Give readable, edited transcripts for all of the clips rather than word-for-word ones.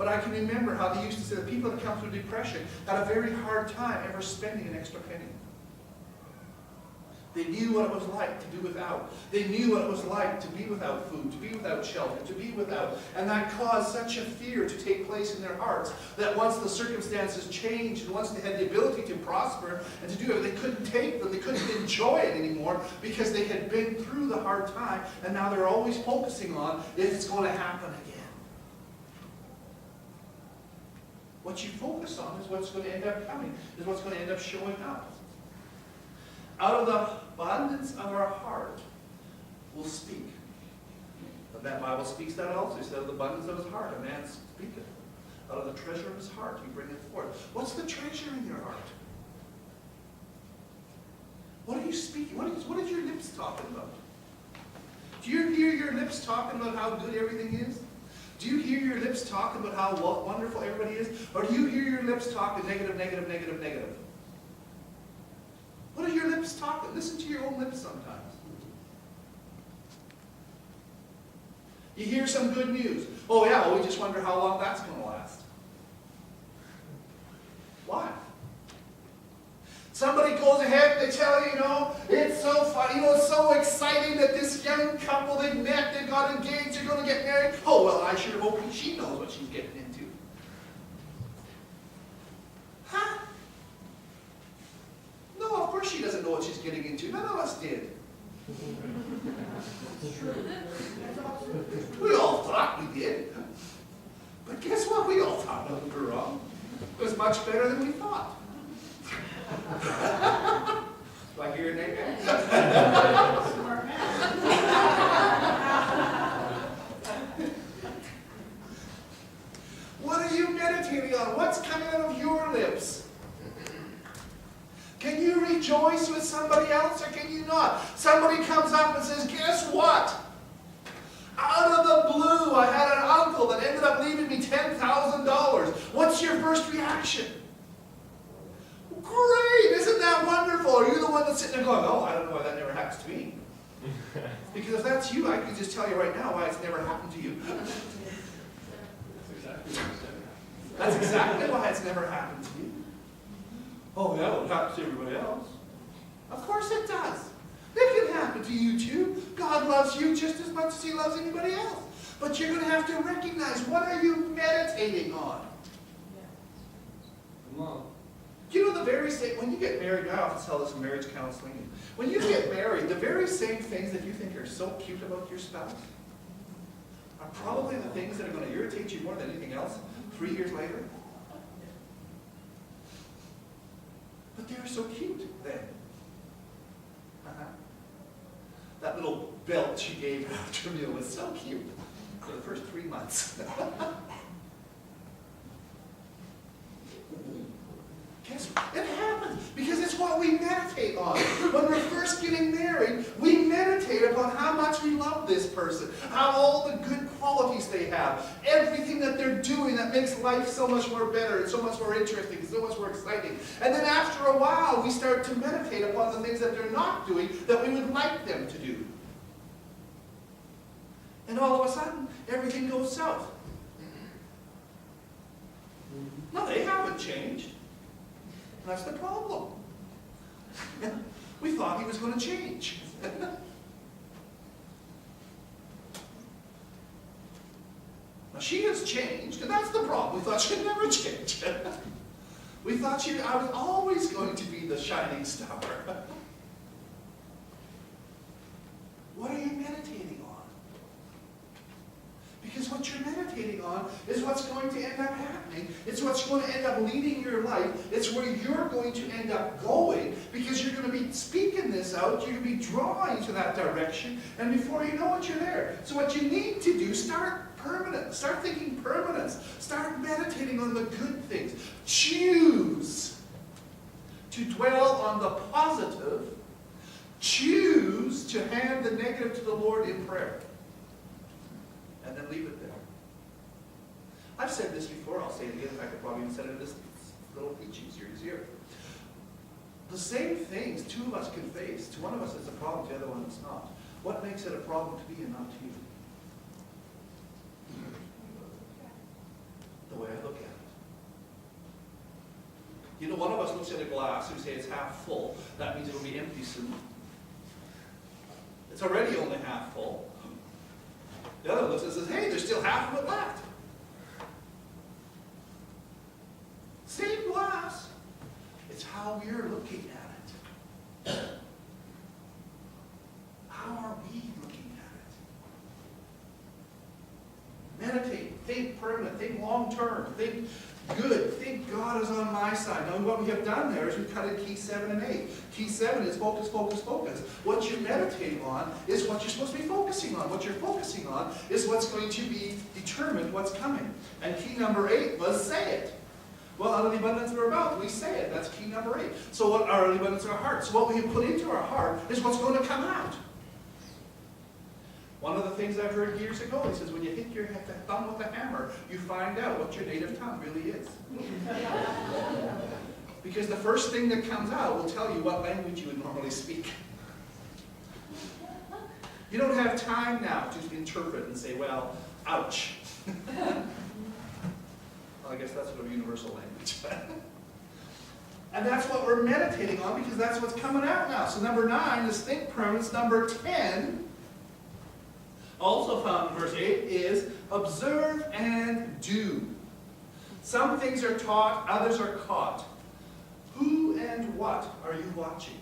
But I can remember how they used to say that people that come through depression had a very hard time ever spending an extra penny. They knew what it was like to do without. They knew what it was like to be without food, to be without shelter, to be without. And that caused such a fear to take place in their hearts that once the circumstances changed and once they had the ability to prosper and to do it, they couldn't take them, they couldn't enjoy it anymore because they had been through the hard time and now they're always focusing on if it's going to happen again. What you focus on is what's going to end up coming, is what's going to end up showing up. Out of the abundance of our heart will speak. And that Bible speaks that also. It says, out of the abundance of his heart, a man speaketh. Out of the treasure of his heart, he bringeth forth. What's the treasure in your heart? What are you speaking? What is your lips talking about? Do you hear your lips talking about how good everything is? Do you hear your lips talking about how wonderful everybody is? Or do you hear your lips talking negative, negative, negative, negative? What are your lips talking? Listen to your own lips sometimes. You hear some good news. Oh yeah, well, we just wonder how long that's going to last. Why? Somebody goes ahead and they tell you, it's so fun, it's so exciting that this young couple, they've met, they got engaged, they're going to get married. Oh, well, I sure hope she knows what she's getting into. Huh? No, of course she doesn't know what she's getting into. None of us did. We all thought we did. But guess what? We all thought we were wrong. It was much better than we thought. Do I hear your name? What are you meditating on? What's coming out of your lips? Can you rejoice with somebody else or can you not? Somebody comes up and says, guess what? Out of the blue, I had an uncle that ended up leaving me $10,000. What's your first reaction? Great! Isn't that wonderful? Are you the one that's sitting there going, oh, I don't know why that never happens to me? Because if that's you, I can just tell you right now why it's never happened to you. That's exactly why it's never happened to you. Oh, yeah, well, it happens to everybody else. Of course it does. It can happen to you too. God loves you just as much as he loves anybody else. But you're going to have to recognize, what are you meditating on? Come on. You know, the very same, when you get married, I often tell this in marriage counseling, when you get married, the very same things that you think are so cute about your spouse are probably the things that are going to irritate you more than anything else 3 years later. But they're so cute then. That little belt she gave after meal was so cute for the first 3 months. Guess what? It happens because it's what we meditate on. When we're first getting married, we meditate upon how much we love this person, how all the good qualities they have, everything that they're doing that makes life so much more better and so much more interesting and so much more exciting. And then after a while, we start to meditate upon the things that they're not doing that we would like them to do. And all of a sudden, everything goes south. No, they haven't changed. That's the problem. We thought he was going to change. Now she has changed, and that's the problem. We thought she'd never change. We thought I was always going to be the shining star. What are you meditating on? Because what you're meditating on is what's going to end up happening. It's what's going to end up leading your life. It's where you're going to end up going because you're going to be speaking this out. You're going to be drawing to that direction. And before you know it, you're there. So what you need to do, start permanent. Start thinking permanence. Start meditating on the good things. Choose to dwell on the positive. Choose to hand the negative to the Lord in prayer. And then leave it there. I've said this before, I'll say it again. In fact, I probably even said it in this little teaching series here. The same things two of us can face. To one of us it's a problem, to the other one it's not. What makes it a problem to me and not to you? The You know, one of us looks at a glass and we say it's half full. That means it'll be empty soon. It's already only half full. The other looks and says, hey, there's still half of it left. Same glass. It's how we're looking at it. How are we looking at it? Meditate, think permanent, think long term, think good, think God is on my side. Now what we have done there is we've cut in key 7 and 8. Key 7 is focus, focus, focus. What you meditate on is what you're supposed to be focusing on. What you're focusing on is what's going to be determined what's coming. And key number 8 was say it. Well, out of the abundance of our mouth, we say it. That's key number 8. So what are the abundance of our heart? So what we have put into our heart is what's going to come out. One of the things I've heard years ago, he says, when you hit your thumb with a hammer, you find out what your native tongue really is. Because the first thing that comes out will tell you what language you would normally speak. You don't have time now to interpret and say, well, ouch. Well, I guess that's sort of universal language. And that's what we're meditating on because that's what's coming out now. So number 9 is think permanence. Number 10, also found in verse 8, is observe and do. Some things are taught, others are caught. Who and what are you watching?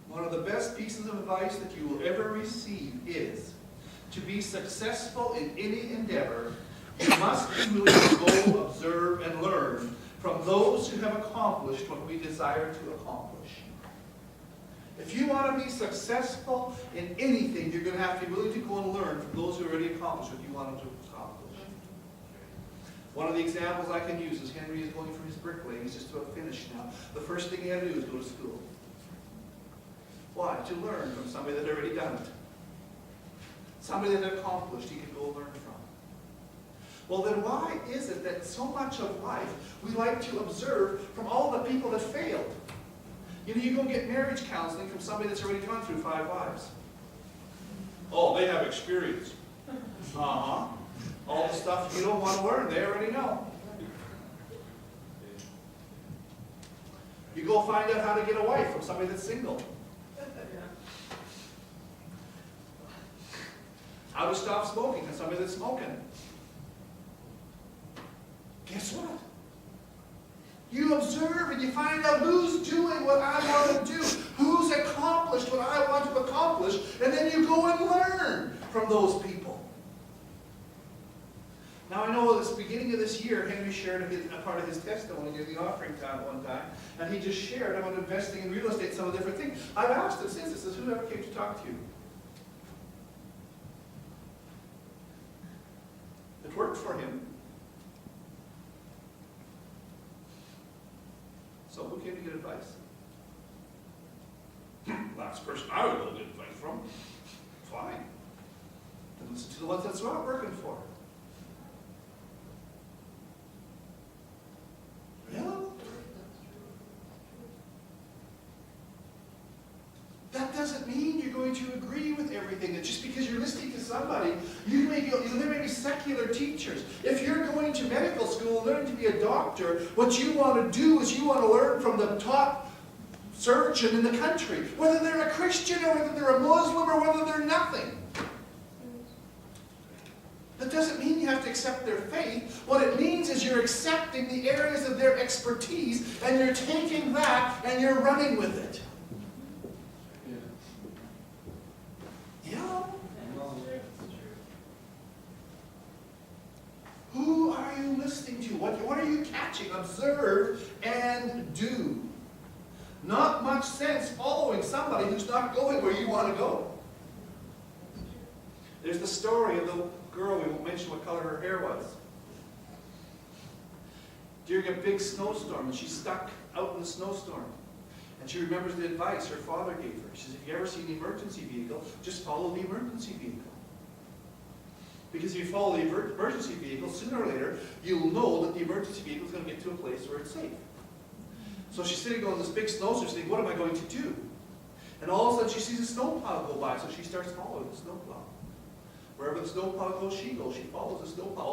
One of the best pieces of advice that you will ever receive is to be successful in any endeavor, you must be willing to go observe and learn from those who have accomplished what we desire to accomplish. If you want to be successful in anything, you're going to have to be willing to go and learn from those who already accomplished what you wanted to accomplish. One of the examples I can use is Henry is going for his bricklaying. He's just about finished now. The first thing he had to do is go to school. Why? To learn from somebody that had already done it. Somebody that had accomplished he could go learn from. Well, then why is it that so much of life we like to observe from all the people that failed? You know, you go get marriage counseling from somebody that's already gone through 5 wives. Oh, they have experience. Uh-huh. All the stuff you don't want to learn, they already know. You go find out how to get a wife from somebody that's single. How to stop smoking from somebody that's smoking. Guess what? You observe and you find out who's doing what I want to do, who's accomplished what I want to accomplish, and then you go and learn from those people. Now I know at the beginning of this year, Henry shared a part of his testimony near the offering time one time, and he just shared about investing in real estate, some of the different things. I've asked him since, this is whoever came to talk to you. It worked for him. So who came to get advice? Last person I would go get advice from. Fine. Then listen to the ones that's not working for. Really? That doesn't mean you're going to agree with everything. That just because you're listening to somebody, there may be secular teachers. If you're going to medical school and learning to be a doctor, what you want to do is you want to learn from the top surgeon in the country, whether they're a Christian or whether they're a Muslim or whether they're nothing. That doesn't mean you have to accept their faith. What it means is you're accepting the areas of their expertise and you're taking that and you're running with it. Yeah. Who are you listening to? What are you catching? Observe and do. Not much sense following somebody who's not going where you want to go. There's the story of the girl, we won't mention what color her hair was. During a big snowstorm, and she's stuck out in the snowstorm. And she remembers the advice her father gave her. She says, if you ever see an emergency vehicle, just follow the emergency vehicle. Because if you follow the emergency vehicle, sooner or later, you'll know that the emergency vehicle is going to get to a place where it's safe. So she's sitting on this big snowstorm, saying, what am I going to do? And all of a sudden she sees a snowplow go by, so she starts following the snowplow. Wherever the snowplow goes, she follows the snowplow.